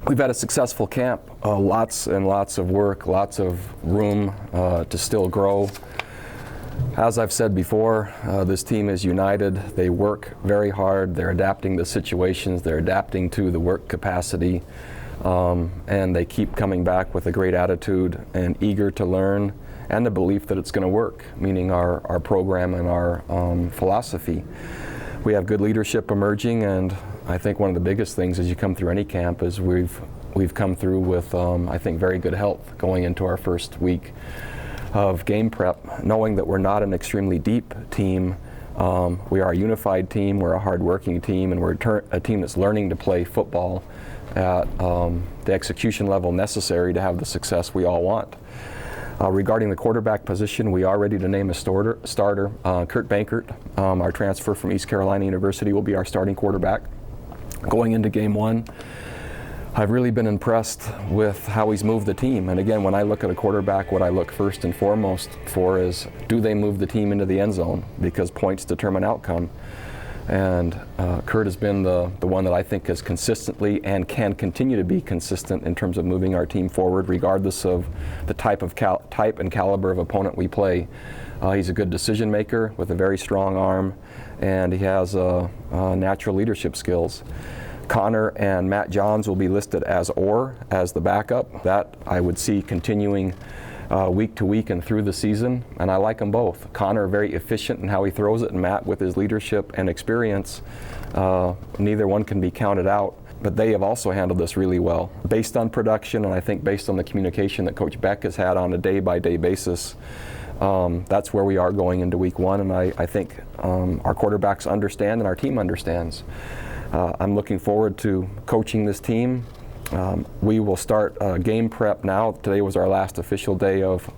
We've had a successful camp, lots and lots of work, lots of room to still grow. As I've said before, this team is united. They work very hard. They're adapting to situations. They're adapting to the work capacity. And they keep coming back with a great attitude and eager to learn, and the belief that it's going to work, meaning our program and our philosophy. We have good leadership emerging, and I think one of the biggest things as you come through any camp is we've come through with, I think, very good health going into our first week of game prep, knowing that we're not an extremely deep team. We are a unified team, we're a hard-working team, and we're a team that's learning to play football at the execution level necessary to have the success we all want. Regarding the quarterback position, we are ready to name a starter. Kurt Bankert, our transfer from East Carolina University, will be our starting quarterback. Going into game one, I've really been impressed with how he's moved the team. And again, when I look at a quarterback, what I look first and foremost for is, do they move the team into the end zone? Because points determine outcome. And Kurt has been the one that I think has consistently and can continue to be consistent in terms of moving our team forward, regardless of the type and caliber of opponent we play. He's a good decision maker with a very strong arm, and he has natural leadership skills. Connor and Matt Johns will be listed as the backup. That I would see continuing week to week and through the season, and I like them both. Connor very efficient in how he throws it, and Matt with his leadership and experience. Neither one can be counted out, but they have also handled this really well. Based on production, and I think based on the communication that Coach Beck has had on a day-by-day basis, that's where we are going into week one, and I think our quarterbacks understand and our team understands. I'm looking forward to coaching this team. We will start game prep now. Today was our last official day of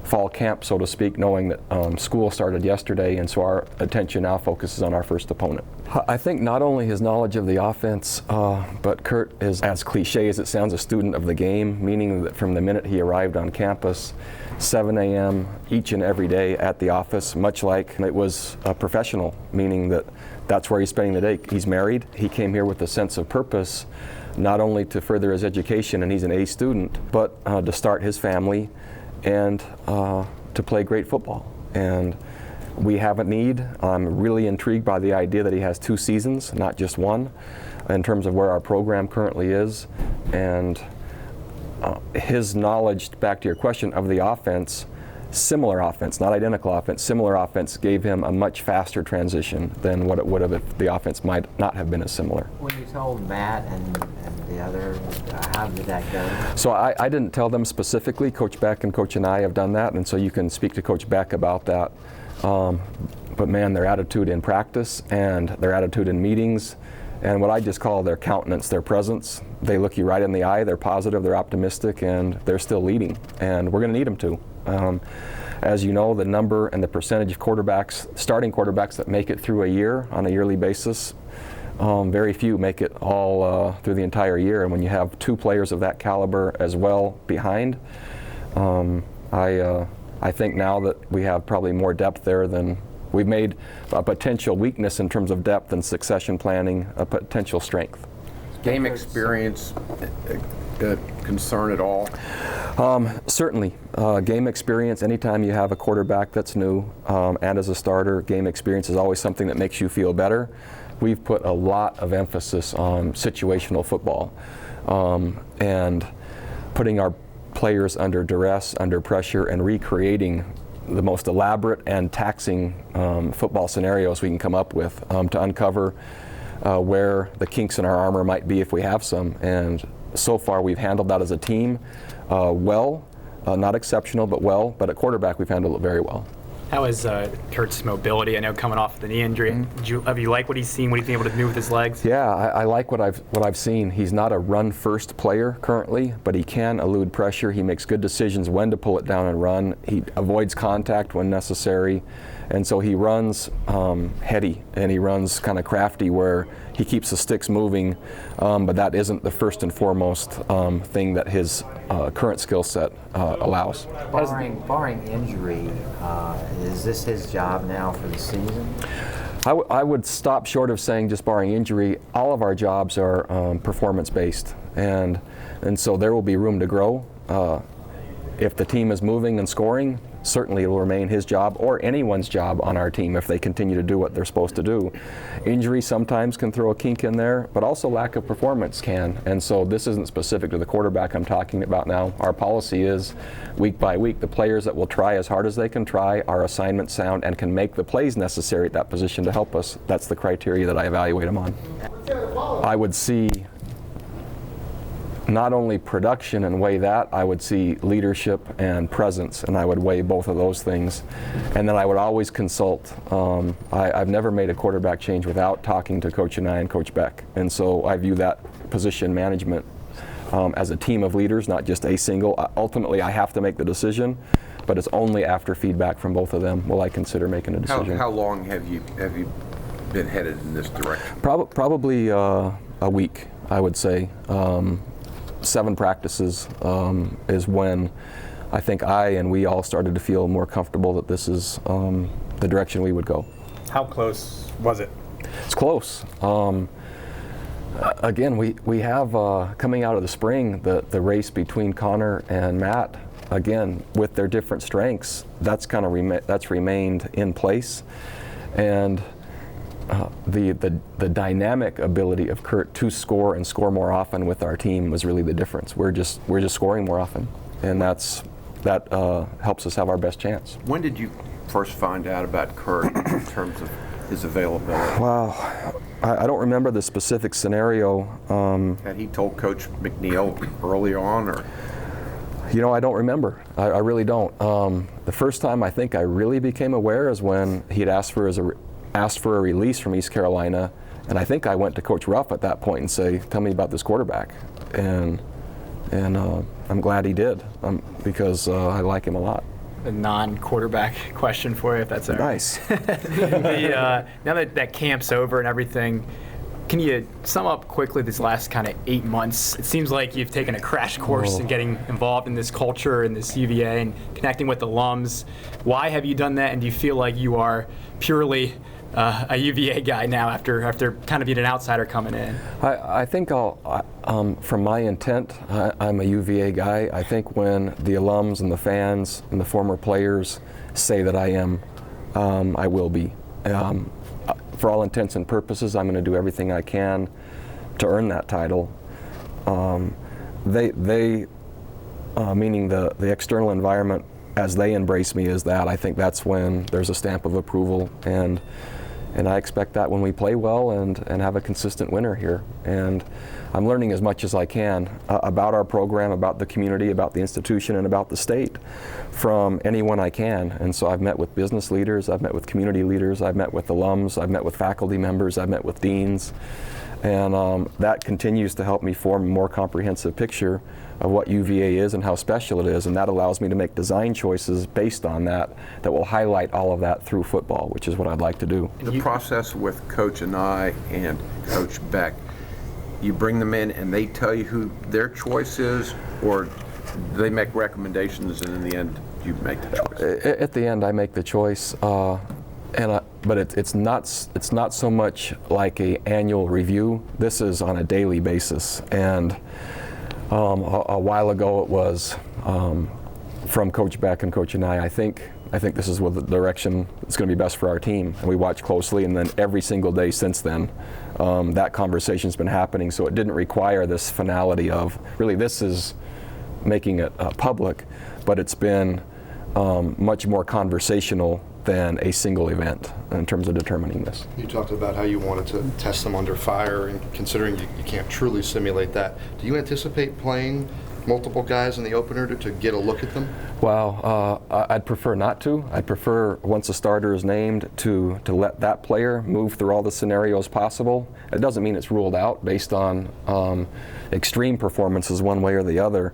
fall camp, so to speak, knowing that school started yesterday, and so our attention now focuses on our first opponent. I think not only his knowledge of the offense, but Kurt is, as cliche as it sounds, a student of the game, meaning that from the minute he arrived on campus, 7 a.m. each and every day at the office, much like it was a professional, meaning that that's where he's spending the day. He's married. He came here with a sense of purpose, not only to further his education, and he's an A student, but to start his family and to play great football. And we have a need. I'm really intrigued by the idea that he has 2 seasons, not just one, in terms of where our program currently is. And his knowledge, back to your question, of the offense, similar offense, not identical offense, similar offense gave him a much faster transition than what it would have if the offense might not have been as similar. When you told Matt and the other, how did that go? So I didn't tell them specifically. Coach Beck and Coach and I have done that, and so you can speak to Coach Beck about that. But man, their attitude in practice and their attitude in meetings, and what I just call their countenance, their presence, they look you right in the eye, they're positive, they're optimistic, and they're still leading, and we're going to need them to. As you know, the number and the percentage of quarterbacks, starting quarterbacks that make it through a year on a yearly basis, very few make it all through the entire year, and when you have 2 players of that caliber as well behind, I think now that we have probably more depth there than we've made a potential weakness in terms of depth and succession planning a potential strength. Game experience concern at all? Certainly. Game experience, anytime you have a quarterback that's new and as a starter, game experience is always something that makes you feel better. We've put a lot of emphasis on situational football and putting our players under duress, under pressure, and recreating the most elaborate and taxing football scenarios we can come up with to uncover where the kinks in our armor might be if we have some. And so far we've handled that as a team well, not exceptional, but well. But at quarterback we've handled it very well. How is Kurt's mobility? I know coming off the knee injury, have you liked what he's seen? What he's been able to do with his legs? Yeah, I like what I've seen. He's not a run-first player currently, but he can elude pressure. He makes good decisions when to pull it down and run. He avoids contact when necessary, and so he runs heady and he runs kind of crafty, where he keeps the sticks moving, but that isn't the first and foremost thing that his current skill set allows. Barring injury, is this his job now for the season? I would stop short of saying just barring injury. All of our jobs are performance-based, and so there will be room to grow. If the team is moving and scoring, certainly it will remain his job or anyone's job on our team if they continue to do what they're supposed to do. Injury sometimes can throw a kink in there, but also lack of performance can. And so this isn't specific to the quarterback I'm talking about now. Our policy is week by week, the players that will try as hard as they can try, are assignment sound, and can make the plays necessary at that position to help us. That's the criteria that I evaluate them on. I would see not only production and weigh that, I would see leadership and presence, and I would weigh both of those things. And then I would always consult. I've never made a quarterback change without talking to Coach and I and Coach Beck. And so I view that position management as a team of leaders, not just a single. Ultimately, I have to make the decision, but it's only after feedback from both of them will I consider making a decision. How long have you been headed in this direction? Probably a week, I would say. 7 practices is when I think we all started to feel more comfortable that this is the direction we would go. How close was it? It's close. Again, we have coming out of the spring the race between Connor and Matt. Again, with their different strengths, that's kind of that's remained in place, and the dynamic ability of Kurt to score and score more often with our team was really the difference. We're just scoring more often, and that helps us have our best chance. When did you first find out about Kurt in terms of his availability? Wow, I don't remember the specific scenario. Had he told Coach McNeil early on, or? You know, I don't remember. I really don't. The first time I think I really became aware is when he had asked for a release from East Carolina, and I think I went to Coach Ruff at that point and say, "Tell me about this quarterback," and I'm glad he did because I like him a lot. A non-quarterback question for you, if that's all right. Nice. Now that camp's over and everything, can you sum up quickly these last kind of 8 months? It seems like you've taken a crash course in getting involved in this culture and this UVA and connecting with alums. Why have you done that, and do you feel like you are purely a UVA guy now after kind of being an outsider coming in? I think from my intent, I'm a UVA guy. I think when the alums and the fans and the former players say that I am, I will be. For all intents and purposes, I'm going to do everything I can to earn that title. They meaning the external environment, as they embrace me as that, I think that's when there's a stamp of approval, and I expect that when we play well and have a consistent winner here. And I'm learning as much as I can about our program, about the community, about the institution, and about the state from anyone I can. And so I've met with business leaders, I've met with community leaders, I've met with alums, I've met with faculty members, I've met with deans. And that continues to help me form a more comprehensive picture of what UVA is and how special it is, and that allows me to make design choices based on that will highlight all of that through football, which is what I'd like to do. The process with Coach and I and Coach Beck, you bring them in and they tell you who their choice is, or they make recommendations and in the end you make the choice? At the end I make the choice, but it's not so much like an annual review. This is on a daily basis, and a while ago it was from Coach Beck and Coach and I think this is what the direction that's going to be best for our team, and we watch closely, and then every single day since then that conversation's been happening, so it didn't require this finality of really this is making it public, but it's been much more conversational than a single event in terms of determining this. You talked about how you wanted to test them under fire, and considering you can't truly simulate that, do you anticipate playing multiple guys in the opener to get a look at them? Well, I'd prefer not to. I'd prefer, once a starter is named, to let that player move through all the scenarios possible. It doesn't mean it's ruled out based on extreme performances one way or the other,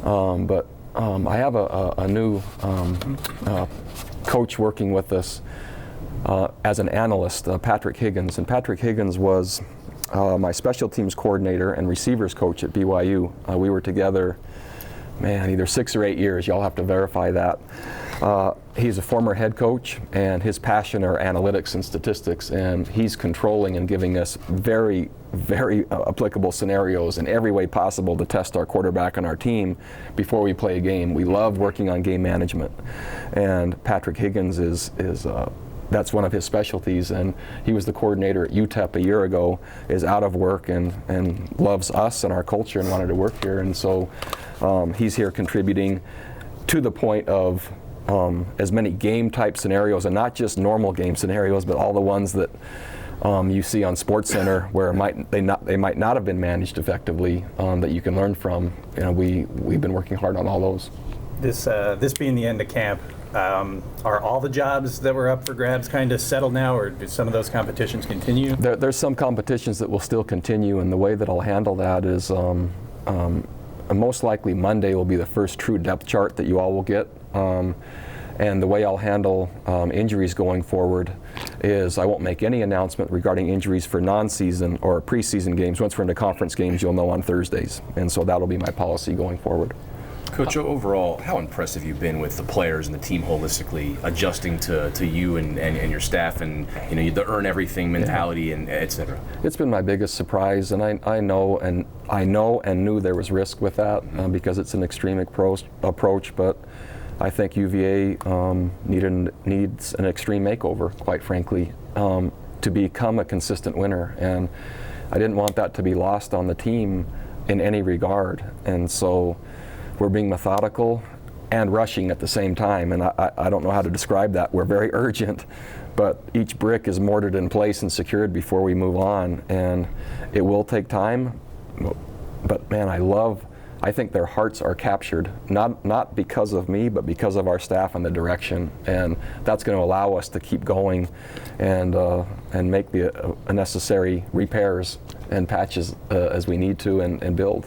but I have a new coach working with us as an analyst, Patrick Higgins. And Patrick Higgins was my special teams coordinator and receivers coach at BYU. We were together, man, either 6 or 8 years. Y'all have to verify that. He's a former head coach, and his passion are analytics and statistics, and he's controlling and giving us very, very applicable scenarios in every way possible to test our quarterback and our team before we play a game. We love working on game management, and Patrick Higgins is that's one of his specialties, and he was the coordinator at UTEP a year ago, is out of work and loves us and our culture and wanted to work here, and so he's here contributing to the point of as many game type scenarios, and not just normal game scenarios, but all the ones that you see on SportsCenter where they might not have been managed effectively, that you can learn from. You know, we've been working hard on all those. This being the end of camp, are all the jobs that were up for grabs kind of settled now, or do some of those competitions continue? There's some competitions that will still continue, and the way that I'll handle that is most likely Monday will be the first true depth chart that you all will get. And the way I'll handle injuries going forward is I won't make any announcement regarding injuries for non-season or preseason games. Once we're into conference games, you'll know on Thursdays, and so that'll be my policy going forward. Coach, overall, how impressed have you been with the players and the team holistically adjusting to you and your staff, and you know, the earn everything mentality and et cetera? It's been my biggest surprise, and I know and knew there was risk with that because it's an extreme approach, but I think UVA needs an extreme makeover, quite frankly, to become a consistent winner, and I didn't want that to be lost on the team in any regard, and so we're being methodical and rushing at the same time, and I don't know how to describe that. We're very urgent, but each brick is mortared in place and secured before we move on, and it will take time, but man, I think their hearts are captured, not because of me, but because of our staff and the direction, and that's going to allow us to keep going and make the necessary repairs and patches as we need to and build.